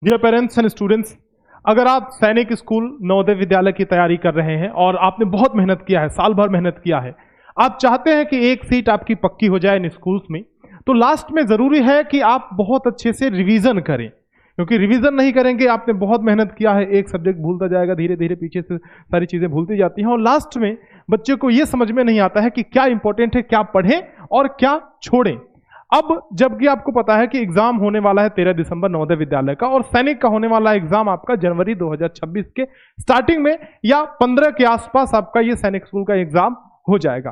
Dear parents and students, अगर आप सैनिक स्कूल नवोदय विद्यालय की तैयारी कर रहे हैं और आपने बहुत मेहनत किया है, साल भर मेहनत किया है, आप चाहते हैं कि एक सीट आपकी पक्की हो जाए इन स्कूल्स में, तो लास्ट में ज़रूरी है कि आप बहुत अच्छे से रिवीजन करें। क्योंकि रिवीजन नहीं करेंगे, आपने बहुत मेहनत किया है, एक सब्जेक्ट भूलता जाएगा, धीरे धीरे पीछे से सारी चीज़ें भूलती जाती हैं और लास्ट में बच्चे को ये समझ में नहीं आता है कि क्या इंपॉर्टेंट है, क्या पढ़ें और क्या छोड़ें। अब जबकि आपको पता है कि एग्जाम होने वाला है 13 दिसंबर नवोदय विद्यालय का और सैनिक का होने वाला एग्जाम आपका जनवरी 2026 के स्टार्टिंग में या 15 के आसपास आपका ये सैनिक स्कूल का एग्जाम हो जाएगा।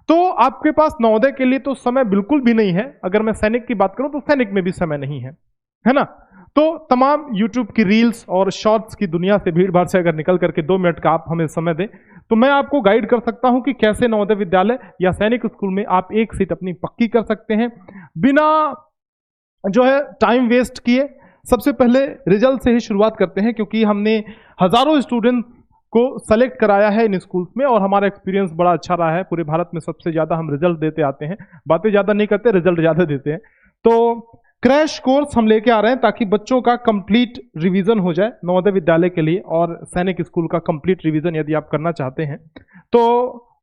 तो आपके पास नवोदय के लिए तो समय बिल्कुल भी नहीं है। अगर मैं सैनिक की बात करूं तो सैनिक में भी समय नहीं है ना। तो तमाम यूट्यूब की रील्स और शॉर्ट्स की दुनिया से, भीड़ भाड़ से अगर निकल करके 2 मिनट का आप हमें समय दें तो मैं आपको गाइड कर सकता हूं कि कैसे नवोदय विद्यालय या सैनिक स्कूल में आप एक सीट अपनी पक्की कर सकते हैं बिना जो है टाइम वेस्ट किए। सबसे पहले रिजल्ट से ही शुरुआत करते हैं, क्योंकि हमने हजारों स्टूडेंट को सेलेक्ट कराया है इन स्कूल्स में और हमारा एक्सपीरियंस बड़ा अच्छा रहा है। पूरे भारत में सबसे ज़्यादा हम रिजल्ट देते आते हैं, बातें ज़्यादा नहीं करते, रिजल्ट ज़्यादा देते हैं। तो क्रैश कोर्स हम लेके आ रहे हैं ताकि बच्चों का कंप्लीट रिवीजन हो जाए नवोदय विद्यालय के लिए, और सैनिक स्कूल का कंप्लीट रिवीजन यदि आप करना चाहते हैं तो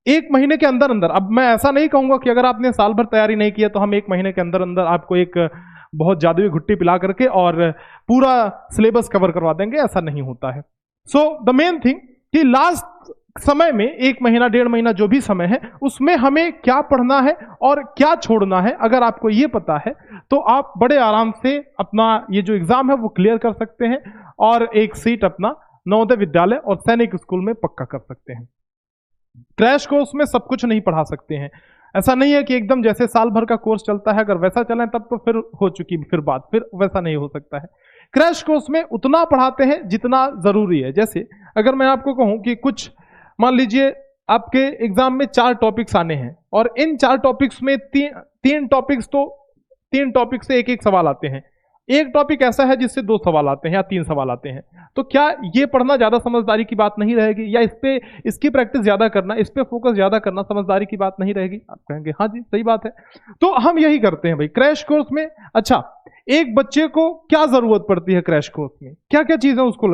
1 महीने के अंदर अंदर, अब मैं ऐसा नहीं कहूँगा कि अगर आपने साल भर तैयारी नहीं किया तो हम 1 महीने के अंदर अंदर आपको एक बहुत जादुई घुट्टी पिला करके और पूरा सिलेबस कवर करवा देंगे, ऐसा नहीं होता है। सो द मेन थिंग कि लास्ट समय में 1 महीना 1.5 महीना जो भी समय है उसमें हमें क्या पढ़ना है और क्या छोड़ना है, अगर आपको ये पता है तो आप बड़े आराम से अपना ये जो एग्जाम है वो क्लियर कर सकते हैं और एक सीट अपना नवोदय विद्यालय और सैनिक स्कूल में पक्का कर सकते हैं। क्रैश कोर्स में सब कुछ नहीं पढ़ा सकते हैं। ऐसा नहीं है कि एकदम जैसे साल भर का कोर्स चलता है अगर वैसा चले तब तो फिर हो चुकी फिर बात, फिर वैसा नहीं हो सकता है। क्रैश कोर्स में उतना पढ़ाते हैं जितना जरूरी है। जैसे अगर मैं आपको कहूं कि कुछ मान लीजिए आपके एग्जाम में 4 टॉपिक्स आने हैं और इन 4 टॉपिक्स में 3 टॉपिक्स तो 3 टॉपिक से एक सवाल आते हैं, एक टॉपिक ऐसा है जिससे 2 सवाल आते हैं या 3 सवाल आते हैं, तो क्या ये पढ़ना ज्यादा समझदारी की बात नहीं रहेगी, या इसकी प्रैक्टिस ज्यादा करना, इस पे फोकस ज्यादा करना समझदारी की बात नहीं रहेगी? आप कहेंगे हाँ जी सही बात है। तो हम यही करते हैं भाई क्रैश कोर्स में। अच्छा, एक बच्चे को क्या जरूरत पड़ती है क्रैश कोर्स में, क्या क्या चीजें उसको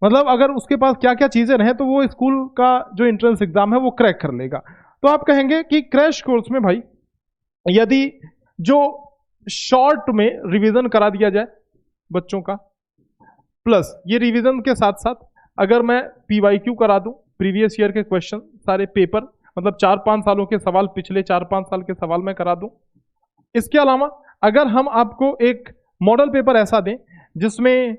मतलब अगर उसके पास क्या क्या चीजें रहे तो वो स्कूल का जो एंट्रेंस एग्जाम है वो क्रैक कर लेगा। तो आप कहेंगे कि क्रैश कोर्स में भाई यदि जो शॉर्ट में रिवीजन करा दिया जाए बच्चों का, प्लस ये रिवीजन के साथ साथ अगर मैं PYQ करा दूं, प्रीवियस ईयर के क्वेश्चन सारे पेपर, मतलब 4-5 सालों के सवाल, पिछले 4-5 साल के सवाल मैं करा दूं। इसके अलावा अगर हम आपको एक मॉडल पेपर ऐसा दें जिसमें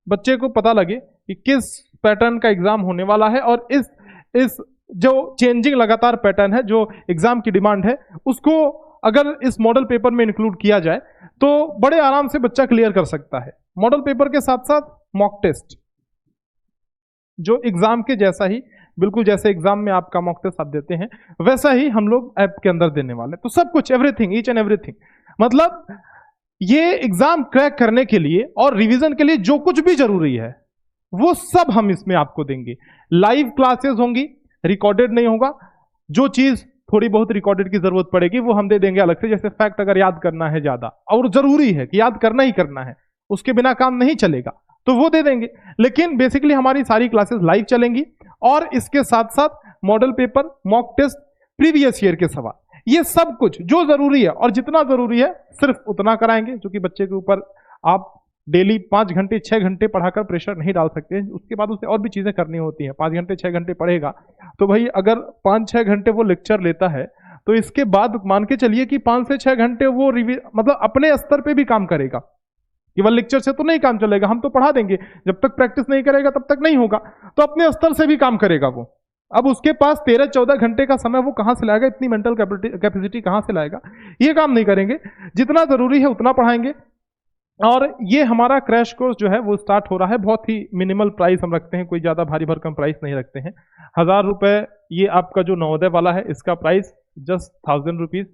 बच्चे को पता लगे कि किस पैटर्न का एग्जाम होने वाला है और इस जो चेंजिंग लगातार पैटर्न है, जो एग्जाम की डिमांड है, उसको अगर इस मॉडल पेपर में इंक्लूड किया जाए तो बड़े आराम से बच्चा क्लियर कर सकता है। मॉडल पेपर के साथ साथ मॉक टेस्ट, जो एग्जाम के जैसा ही, बिल्कुल जैसे एग्जाम में आपका मॉक टेस्ट आप देते हैं वैसा ही हम लोग ऐप के अंदर देने वाले। तो सब कुछ, एवरीथिंग, ईच एंड एवरीथिंग, मतलब ये एग्जाम क्रैक करने के लिए और रिवीजन के लिए जो कुछ भी जरूरी है वो सब हम इसमें आपको देंगे। लाइव क्लासेस होंगी, रिकॉर्डेड नहीं होगा। जो चीज थोड़ी बहुत रिकॉर्डेड की जरूरत पड़ेगी वो हम दे देंगे अलग से। जैसे फैक्ट अगर याद करना है ज्यादा और जरूरी है कि याद करना ही करना है, उसके बिना काम नहीं चलेगा, तो वो दे देंगे। लेकिन बेसिकली हमारी सारी क्लासेस लाइव चलेंगी और इसके साथ साथ model paper, mock test, previous year के सवाल, ये सब कुछ जो जरूरी है और जितना जरूरी है सिर्फ उतना कराएंगे। क्योंकि बच्चे के ऊपर आप डेली 5 घंटे 6 घंटे पढ़ाकर प्रेशर नहीं डाल सकते, उसके बाद उसे और भी चीजें करनी होती हैं। 5 घंटे 6 घंटे पढ़ेगा तो भाई अगर 5-6 घंटे वो लेक्चर लेता है तो इसके बाद मान के चलिए कि 5 से 6 घंटे वो मतलब अपने स्तर पे भी काम करेगा। केवल लेक्चर से तो नहीं काम चलेगा, हम तो पढ़ा देंगे, जब तक प्रैक्टिस नहीं करेगा तब तक नहीं होगा, तो अपने स्तर से भी काम करेगा वो। अब उसके पास 13-14 घंटे का समय वो कहां से लाएगा, इतनी मेंटल कैपेसिटी कहां से लाएगा? ये काम नहीं करेंगे। जितना जरूरी है उतना पढ़ाएंगे। और ये हमारा क्रैश कोर्स जो है वो स्टार्ट हो रहा है। बहुत ही मिनिमल प्राइस हम रखते हैं, कोई ज्यादा भारी भरकम प्राइस नहीं रखते हैं। 1000 रुपए ये आपका जो नवोदय वाला है इसका प्राइस जस्ट 1000 रुपीज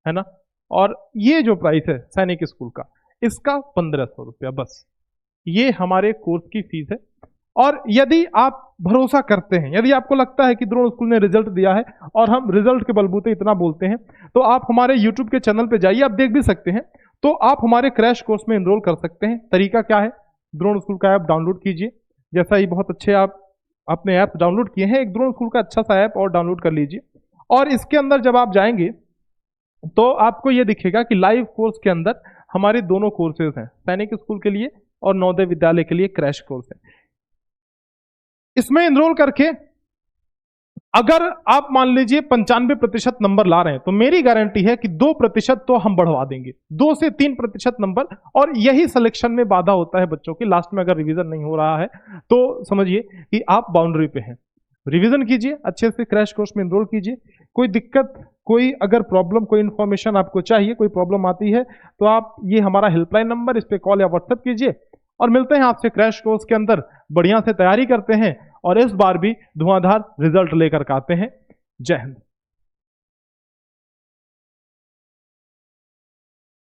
है ना। और ये जो प्राइस है सैनिक स्कूल का, इसका 1500 रुपया बस, ये हमारे कोर्स की फीस है। और यदि आप भरोसा करते हैं, यदि आपको लगता है कि द्रोण स्कूल ने रिजल्ट दिया है और हम रिजल्ट के बलबूते इतना बोलते हैं, तो आप हमारे YouTube के चैनल पे जाइए, आप देख भी सकते हैं। तो आप हमारे क्रैश कोर्स में एनरोल कर सकते हैं। तरीका क्या है? द्रोण स्कूल का ऐप डाउनलोड कीजिए। जैसा ही बहुत अच्छे आप अपने ऐप डाउनलोड किए हैं, एक द्रोण स्कूल का अच्छा सा ऐप और डाउनलोड कर लीजिए। और इसके अंदर जब आप जाएंगे तो आपको ये दिखेगा कि लाइव कोर्स के अंदर हमारे दोनों कोर्सेज हैं, सैनिक स्कूल के लिए और नवोदय विद्यालय के लिए क्रैश कोर्स है। इसमें एनरोल करके अगर आप मान लीजिए 95% नंबर ला रहे हैं तो मेरी गारंटी है कि 2% तो हम बढ़वा देंगे, 2 से 3% नंबर। और यही सिलेक्शन में बाधा होता है बच्चों की, लास्ट में अगर रिवीजन नहीं हो रहा है तो समझिए कि आप बाउंड्री पे हैं। रिवीजन कीजिए, अच्छे से क्रैश कोर्स में एनरोल कीजिए। कोई दिक्कत, कोई अगर प्रॉब्लम, कोई इन्फॉर्मेशन आपको चाहिए, कोई प्रॉब्लम आती है तो आप ये हमारा हेल्पलाइन नंबर, इस पे कॉल या व्हाट्सएप कीजिए। और मिलते हैं आपसे क्रैश कोर्स के अंदर, बढ़िया से तैयारी करते हैं और इस बार भी धुआंधार रिजल्ट लेकर के आते हैं। जय हिंद।